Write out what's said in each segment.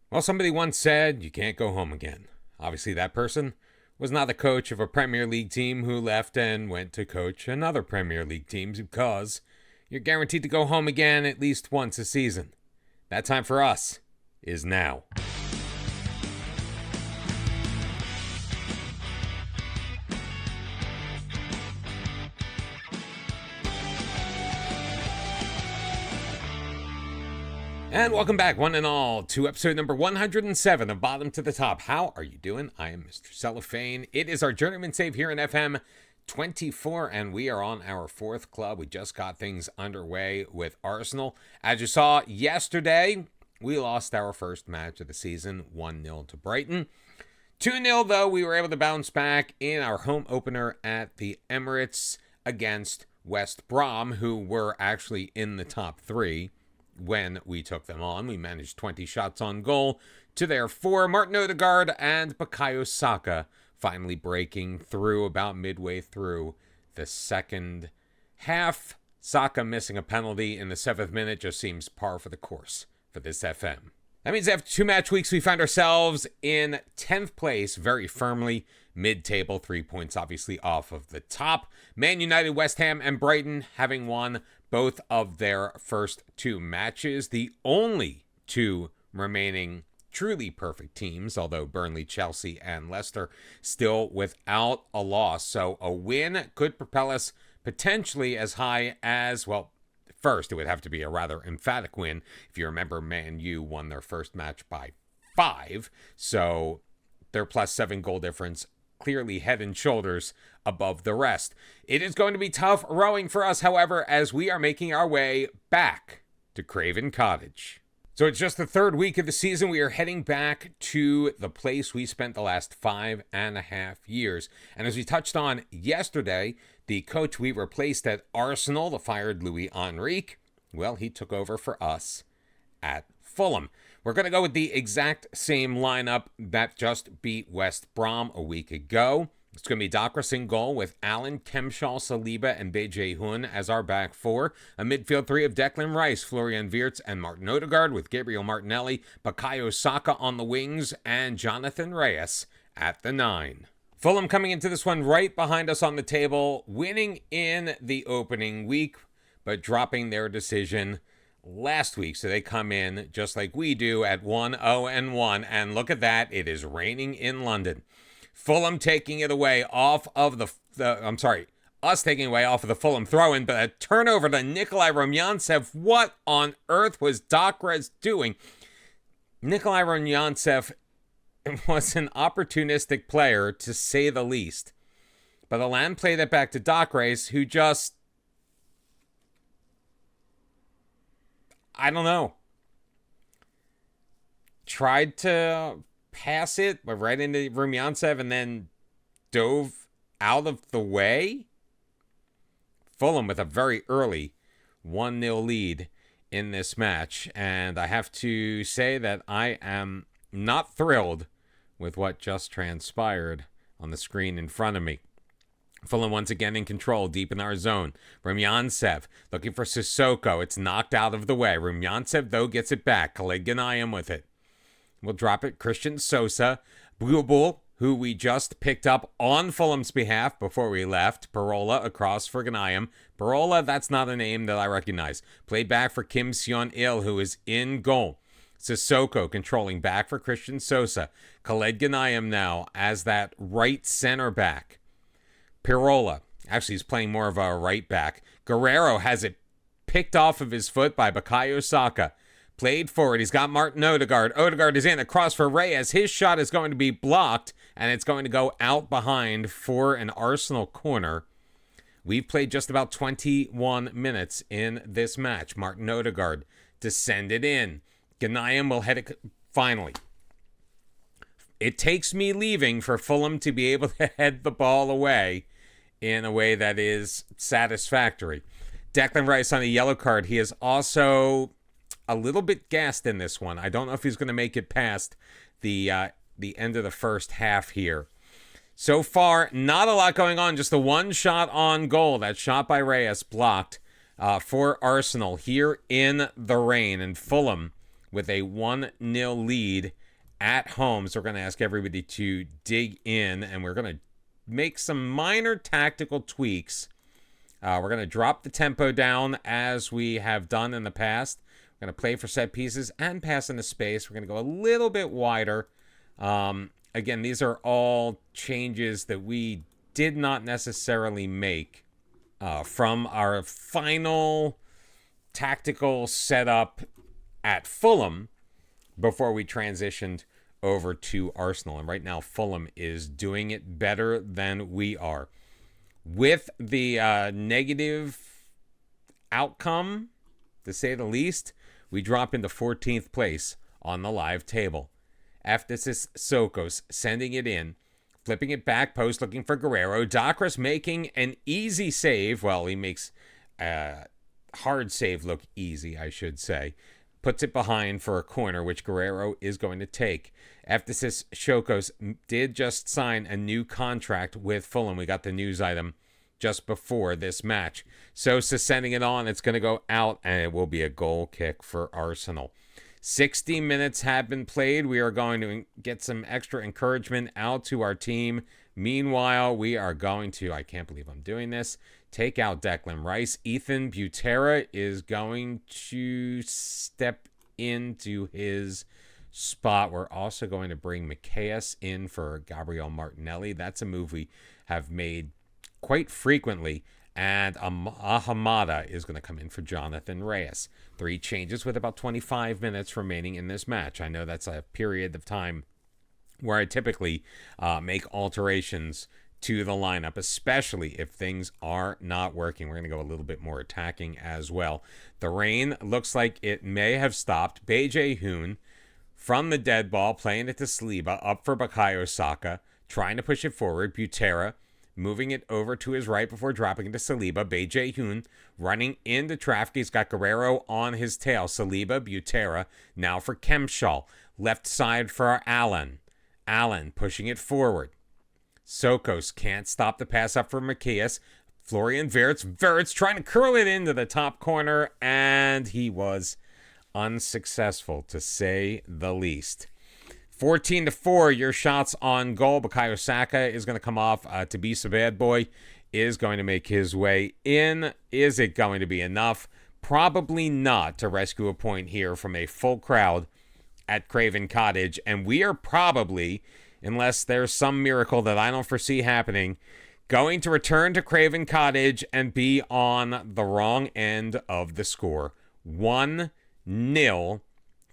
Well, somebody once said, you can't go home again. Obviously, that person was not the coach of a Premier League team who left and went to coach another Premier League team because you're guaranteed to go home again at least once a season. That time for us is now. And welcome back, one and all, to episode number 107 of Bottom to the Top. How are you doing? I am Mr. Cellophane. It is our Journeyman save here in FM 24, and we are on our fourth club. We just got things underway with Arsenal. As you saw yesterday, we lost our first match of the season, 1-0 to Brighton. 2-0, though, we were able to bounce back in our home opener at the Emirates against West Brom, who were actually in the top three. When we took them on, we managed 20 shots on goal to their 4. Martin Odegaard and Bukayo Saka finally breaking through about midway through the second half. Saka missing a penalty in the 7th minute just seems par for the course for this FM. That means after 2 match weeks, we find ourselves in 10th place very firmly, mid-table, 3 points obviously off of the top. Man United, West Ham, and Brighton having won both of their first 2 matches. The only 2 remaining truly perfect teams, although Burnley, Chelsea, and Leicester still without a loss. So a win could propel us potentially as high as, well, first, it would have to be a rather emphatic win. If you remember, Man U won their first match by 5. So their +7 goal difference clearly head and shoulders above the rest. It is going to be tough rowing for us, however, as we are making our way back to Craven Cottage. So it's just the 3rd week of the season. We are heading back to the place we spent the last 5.5 years. And as we touched on yesterday, the coach we replaced at Arsenal, the fired Louis Enrique, well, he took over for us at Fulham. We're going to go with the exact same lineup that just beat West Brom a week ago. It's going to be Docras in goal with Allen, Kemshal, Saliba, and Beje Hun as our back 4. A midfield 3 of Declan Rice, Florian Wirtz, and Martin Odegaard with Gabriel Martinelli, Bukayo Saka on the wings, and Jonathan Reyes at the 9. Fulham coming into this one right behind us on the table, winning in the opening week, but dropping their decision last week. So they come in just like we do at 1-0-1. And look at that. It is raining in London. Fulham taking it away off of us taking away off of the Fulham throw-in, but a turnover to Nikolai Rumyantsev. What on earth was Docres doing? Nikolai Rumyantsev was an opportunistic player, to say the least. But Alan played it back to Docres, who just, I don't know, tried to pass it right into Rumyantsev and then dove out of the way. Fulham with a very early 1-0 lead in this match. And I have to say that I am not thrilled with what just transpired on the screen in front of me. Fulham once again in control, deep in our zone. Rumyantsev looking for Sissoko. It's knocked out of the way. Rumyantsev, though, gets it back. Khalid Ghanayem with it. We'll drop it. Christian Sosa. Bubul, who we just picked up on Fulham's behalf before we left. Parola across for Ghanayem. Parola, that's not a name that I recognize. Played back for Kim Seon-il, who is in goal. Sissoko controlling back for Christian Sosa. Khalid Ghanayem now as that right center back. Pirola, actually he's playing more of a right back. Guerrero has it picked off of his foot by Bukayo Saka. Played forward, he's got Martin Odegaard. Odegaard is in, across for Reyes. His shot is going to be blocked, and it's going to go out behind for an Arsenal corner. We've played just about 21 minutes in this match. Martin Odegaard to send it in. Ghanayem will head it finally. It takes me leaving for Fulham to be able to head the ball away in a way that is satisfactory. Declan Rice on a yellow card. He is also a little bit gassed in this one. I don't know if he's going to make it past the end of the first half here. So far, not a lot going on. Just the one shot on goal. That shot by Reyes blocked for Arsenal here in the rain. And Fulham with a 1-0 lead at home. So we're going to ask everybody to dig in, and we're going to make some minor tactical tweaks. We're going to drop the tempo down as we have done in the past. We're going to play for set pieces and pass into space. We're going to go a little bit wider. Again, these are all changes that we did not necessarily make from our final tactical setup at Fulham before we transitioned over to Arsenal. And right now, Fulham is doing it better than we are. With the negative outcome, to say the least, we drop into 14th place on the live table. Ephesus Sokos sending it in, flipping it back post, looking for Guerrero. Docris making an easy save. Well, he makes a hard save look easy, I should say. Puts it behind for a corner, which Guerrero is going to take. Ephesus Sokos did just sign a new contract with Fulham. We got the news item just before this match. Sosa sending it on. It's going to go out, and it will be a goal kick for Arsenal. 60 minutes have been played. We are going to get some extra encouragement out to our team. Meanwhile, we are going to, I can't believe I'm doing this, take out Declan Rice. Ethan Butera is going to step into his spot. We're also going to bring Macias in for Gabriel Martinelli. That's a move we have made quite frequently. And Ahamada is going to come in for Jonathan Reyes. 3 changes with about 25 minutes remaining in this match. I know that's a period of time where I typically make alterations to the lineup, especially if things are not working. We're going to go a little bit more attacking as well. The rain looks like it may have stopped. Beje Hoon from the dead ball, playing it to Saliba, up for Bukayo Saka, trying to push it forward. Butera moving it over to his right before dropping it to Saliba. Beje Hoon running into traffic. He's got Guerrero on his tail. Saliba, Butera, now for Kempshall. Left side for Allen. Allen pushing it forward. Sokos can't stop the pass up for Macias. Florian Wirtz. Wirtz trying to curl it into the top corner, and he was unsuccessful, to say the least. 14-4, your shots on goal. Bukayo Saka is going to come off. Tabisa Bad Boy is going to make his way in. Is it going to be enough? Probably not to rescue a point here from a full crowd at Craven Cottage. And we are probably, unless there's some miracle that I don't foresee happening, going to return to Craven Cottage and be on the wrong end of the score. 1-0.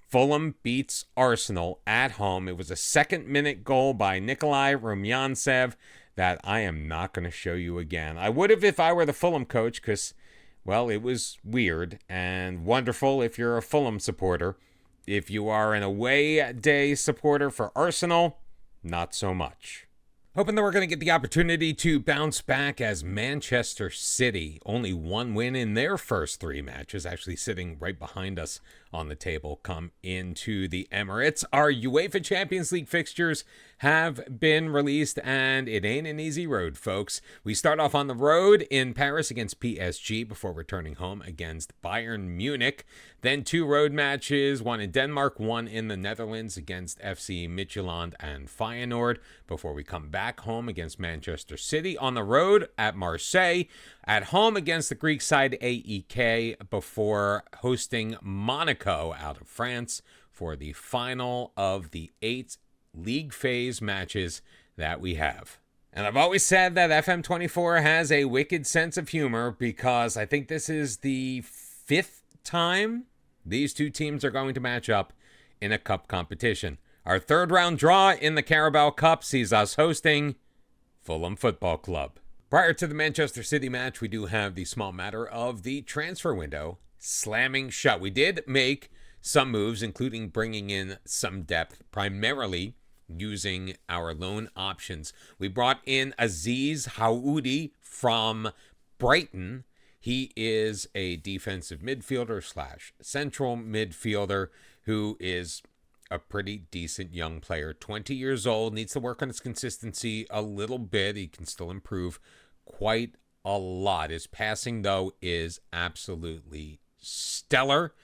Fulham beats Arsenal at home. It was a second-minute goal by Nikolai Rumyantsev that I am not going to show you again. I would have if I were the Fulham coach because, well, it was weird and wonderful if you're a Fulham supporter. If you are an away day supporter for Arsenal, not so much. Hoping that we're going to get the opportunity to bounce back as Manchester City, only 1 win in their first 3 matches, actually sitting right behind us on the table, come into the Emirates. Our UEFA Champions League fixtures have been released, and it ain't an easy road, folks. We start off on the road in Paris against PSG before returning home against Bayern Munich. Then 2 road matches, 1 in Denmark, 1 in the Netherlands against FC Midtjylland and Feyenoord before we come back home against Manchester City. On the road at Marseille, at home against the Greek side AEK before hosting Monaco out of France for the final of the 8 league phase matches that we have. And I've always said that FM24 has a wicked sense of humor because I think this is the 5th time these 2 teams are going to match up in a cup competition. Our 3rd round draw in the Carabao Cup sees us hosting Fulham Football Club. Prior to the Manchester City match, we do have the small matter of the transfer window slamming shut. We did make some moves, including bringing in some depth, primarily using our loan options. We brought in Aziz Haoudi from Brighton. He is a defensive midfielder / central midfielder who is a pretty decent young player. 20 years old, needs to work on his consistency a little bit. He can still improve quite a lot. His passing, though, is absolutely stellar.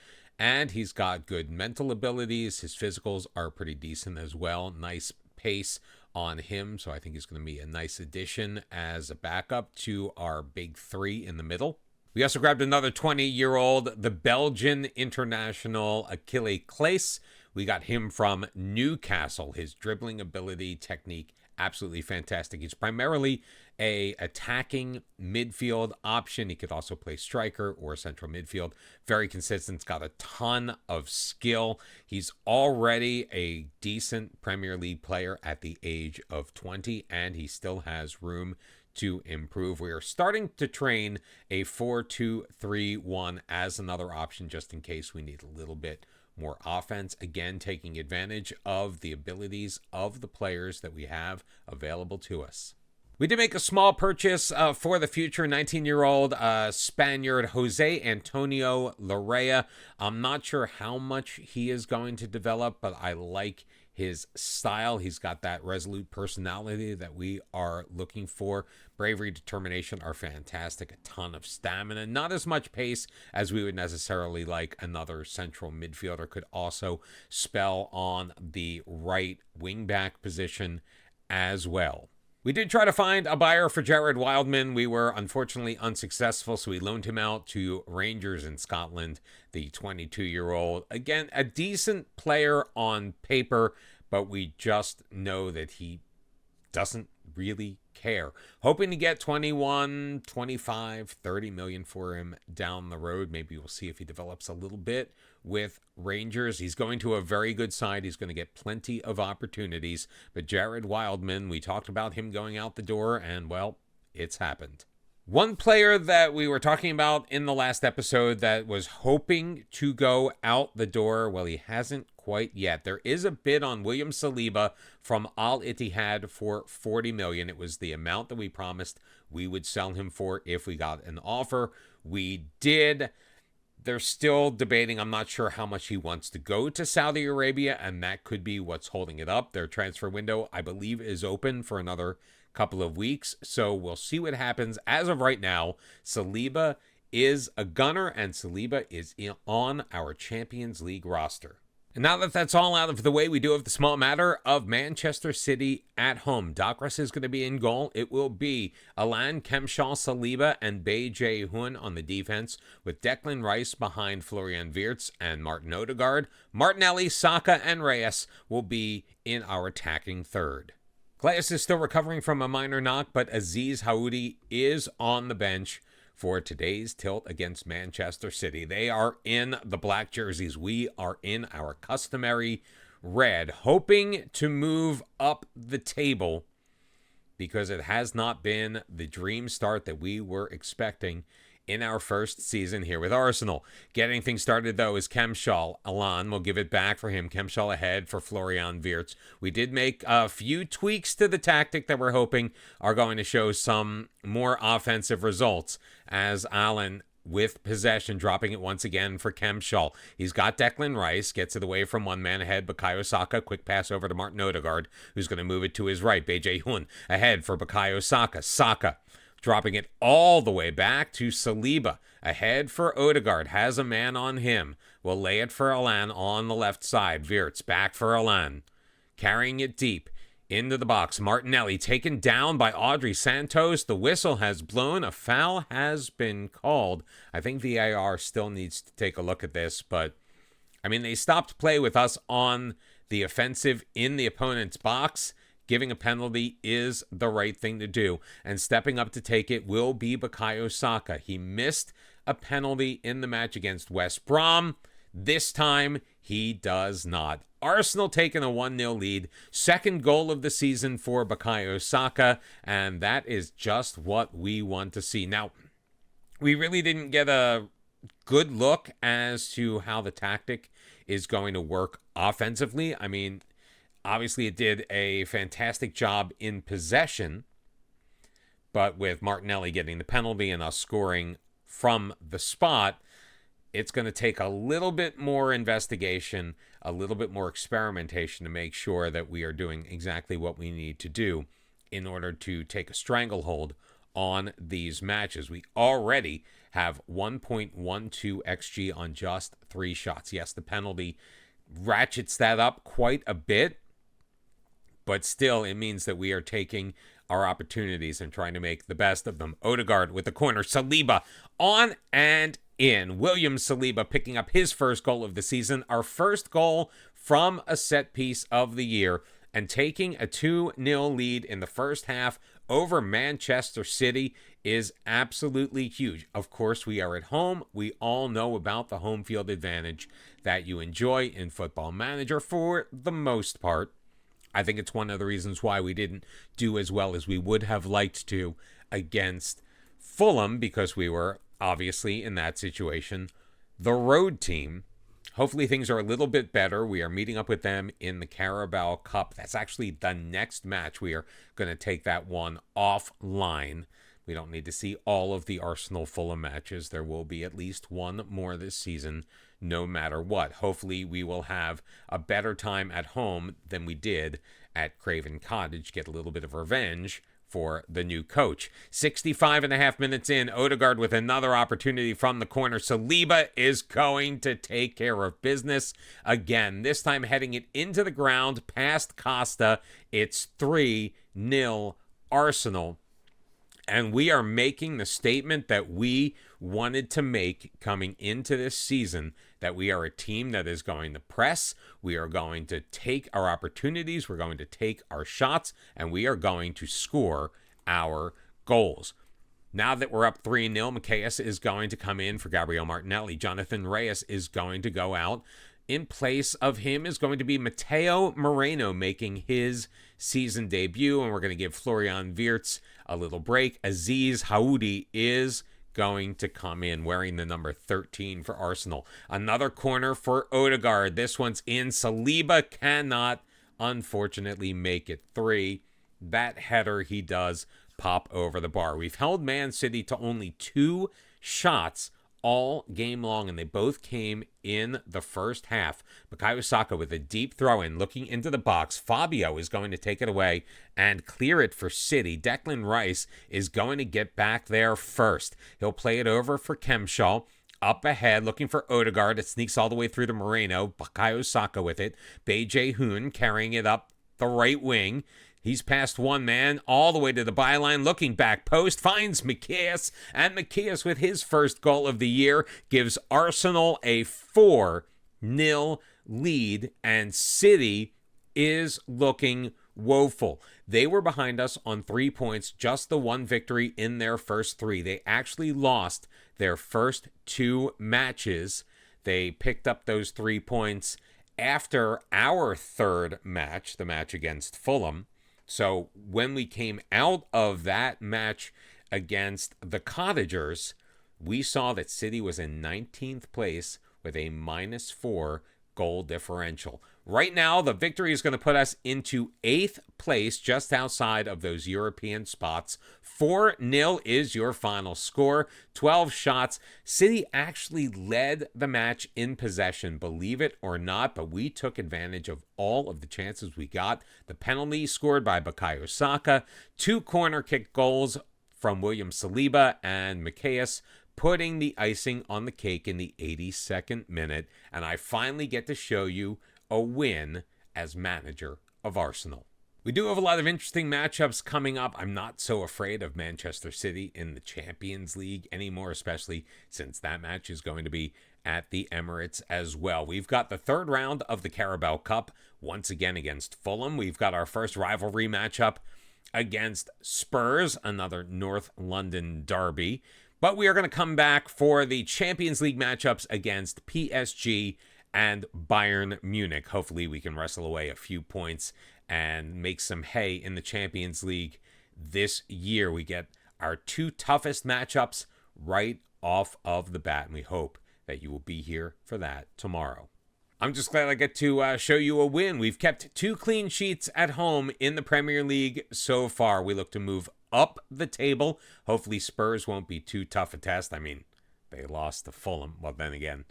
And he's got good mental abilities. His physicals are pretty decent as well. Nice pace on him. So I think he's going to be a nice addition as a backup to our big three in the middle. We also grabbed another 20-year-old, the Belgian international Achille Claes. We got him from Newcastle. His dribbling ability, technique, absolutely fantastic. He's primarily a attacking midfield option. He could also play striker or central midfield. Very consistent. He's got a ton of skill. He's already a decent Premier League player at the age of 20, and he still has room to improve. We are starting to train a 4-2-3-1 as another option just in case we need a little bit more offense. Again, taking advantage of the abilities of the players that we have available to us. We did make a small purchase for the future, 19-year-old Spaniard Jose Antonio Larrea. I'm not sure how much he is going to develop, but I like his style. He's got that resolute personality that we are looking for. Bravery, determination are fantastic. A ton of stamina. Not as much pace as we would necessarily like. Another central midfielder could also spell on the right wingback position as well. We did try to find a buyer for Jared Wildman. We were unfortunately unsuccessful, so we loaned him out to Rangers in Scotland, the 22-year-old. Again, a decent player on paper, but we just know that he doesn't really care. Hoping to get 21, 25, 30 million for him down the road. Maybe we'll see if he develops a little bit with Rangers. He's going to a very good side. He's going to get plenty of opportunities. But Jared Wildman, we talked about him going out the door, and well, it's happened. One player that we were talking about in the last episode that was hoping to go out the door, well, he hasn't quite yet. There is a bid on William Saliba from Al Ittihad for 40 million. It was the amount that we promised we would sell him for if we got an offer. We did. They're still debating. I'm not sure how much he wants to go to Saudi Arabia, and that could be what's holding it up. Their transfer window, I believe, is open for another couple of weeks, so we'll see what happens. As of right now, Saliba is a gunner, and Saliba is on our Champions League roster. And now that that's all out of the way, we do have the small matter of Manchester City at home. Dockrus is going to be in goal. It will be Alan, Kemshal, Saliba, and Bae Jae-hoon on the defense, with Declan Rice behind Florian Wirtz and Martin Odegaard. Martinelli, Saka, and Reyes will be in our attacking third. Claes is still recovering from a minor knock, but Aziz Haoudi is on the bench for today's tilt against Manchester City. They are in the black jerseys. We are in our customary red, hoping to move up the table because it has not been the dream start that we were expecting in our first season here with Arsenal. Getting things started, though, is Kemshal. Alan will give it back for him. Kemshal ahead for Florian Wirtz. We did make a few tweaks to the tactic that we're hoping are going to show some more offensive results, as Alan, with possession, dropping it once again for Kemshal. He's got Declan Rice, gets it away from one man ahead. Bukayo Saka, quick pass over to Martin Odegaard, who's going to move it to his right. Bae Jae-hoon ahead for Bukayo Saka. Saka dropping it all the way back to Saliba. Ahead for Odegaard. Has a man on him. Will lay it for Alan on the left side. Wirtz back for Alan. Carrying it deep into the box. Martinelli taken down by Audrey Santos. The whistle has blown. A foul has been called. I think VAR still needs to take a look at this, but I mean, they stopped play with us on the offensive in the opponent's box. Giving a penalty is the right thing to do, and stepping up to take it will be Bukayo Saka. He missed a penalty in the match against West Brom. This time, he does not. Arsenal taking a 1-0 lead. Second goal of the season for Bukayo Saka, and that is just what we want to see. Now, we really didn't get a good look as to how the tactic is going to work offensively. I mean, obviously, it did a fantastic job in possession, but with Martinelli getting the penalty and us scoring from the spot, it's going to take a little bit more investigation, a little bit more experimentation to make sure that we are doing exactly what we need to do in order to take a stranglehold on these matches. We already have 1.12 XG on just 3 shots. Yes, the penalty ratchets that up quite a bit, but still it means that we are taking our opportunities and trying to make the best of them. Odegaard with the corner. Saliba on and in. William Saliba picking up his first goal of the season. Our first goal from a set piece of the year, and taking a 2-0 lead in the first half over Manchester City is absolutely huge. Of course, we are at home. We all know about the home field advantage that you enjoy in Football Manager for the most part. I think it's one of the reasons why we didn't do as well as we would have liked to against Fulham, because we were obviously in that situation the road team. Hopefully things are a little bit better. We are meeting up with them in the Carabao Cup. That's actually the next match. We are going to take that one offline. We don't need to see all of the Arsenal Fulham matches. There will be at least one more this season, no matter what. Hopefully we will have a better time at home than we did at Craven Cottage. Get a little bit of revenge for the new coach. 65.5 minutes in, Odegaard with another opportunity from the corner. Saliba is going to take care of business again, this time heading it into the ground past Costa. It's 3-0 Arsenal. And we are making the statement that we wanted to make coming into this season, that we are a team that is going to press, we are going to take our opportunities, we're going to take our shots, and we are going to score our goals. Now that we're up 3-0, Macias is going to come in for Gabriel Martinelli. Jonathan Reyes is going to go out. In place of him is going to be Mateo Moreno making his season debut, and we're going to give Florian Wirtz a little break. Aziz Haoudi is going to come in wearing the number 13 for Arsenal. Another corner for Odegaard. This one's in. Saliba cannot, unfortunately, make it 3. That header he does pop over the bar. We've held Man City to only 2 shots all game long, and they both came in the first half. Bukayo Saka with a deep throw in, looking into the box. Fabio is going to take it away and clear it for City. Declan Rice is going to get back there first. He'll play it over for Kemshall. Up ahead, looking for Odegaard. It sneaks all the way through to Moreno. Bukayo Saka with it. Beje Hoon carrying it up the right wing. He's past one man all the way to the byline, looking back post, finds Macias, and Macias with his first goal of the year gives Arsenal a 4-0 lead, and City is looking woeful. They were behind us on 3 points, just the one victory in their first 3. They actually lost their first 2 matches. They picked up those 3 points after our third match, the match against Fulham. So when we came out of that match against the Cottagers, we saw that City was in 19th place with a -4 goal differential. Right now, the victory is going to put us into 8th place, just outside of those European spots. 4-0 is your final score. 12 shots. City actually led the match in possession, believe it or not, but we took advantage of all of the chances we got. The penalty scored by Bukayo Saka, 2 corner kick goals from William Saliba and Macias, putting the icing on the cake in the 82nd minute, and I finally get to show you a win as manager of Arsenal. We do have a lot of interesting matchups coming up. I'm not so afraid of Manchester City in the Champions League anymore, especially since that match is going to be at the Emirates as well. We've got the third round of the Carabao Cup, once again against Fulham. We've got our first rivalry matchup against Spurs, another North London derby. But we are going to come back for the Champions League matchups against PSG and Bayern Munich. Hopefully we can wrestle away a few points and make some hay in the Champions League this year. We get our 2 toughest matchups right off of the bat, and we hope that you will be here for that tomorrow. I'm just glad I get to show you a win. We've kept 2 clean sheets at home in the Premier League so far. We look to move up the table. Hopefully Spurs won't be too tough a test. I mean, they lost to Fulham. Well, then again,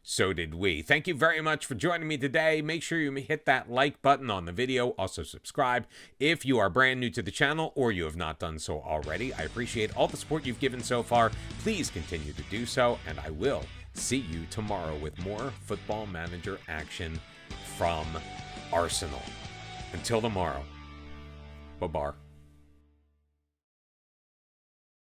so did we. Thank you very much for joining me today. Make sure you hit that like button on the video. Also subscribe if you are brand new to the channel or you have not done so already. I appreciate all the support you've given so far. Please continue to do so, and I will see you tomorrow with more Football Manager action from Arsenal. Until tomorrow, bye-bye.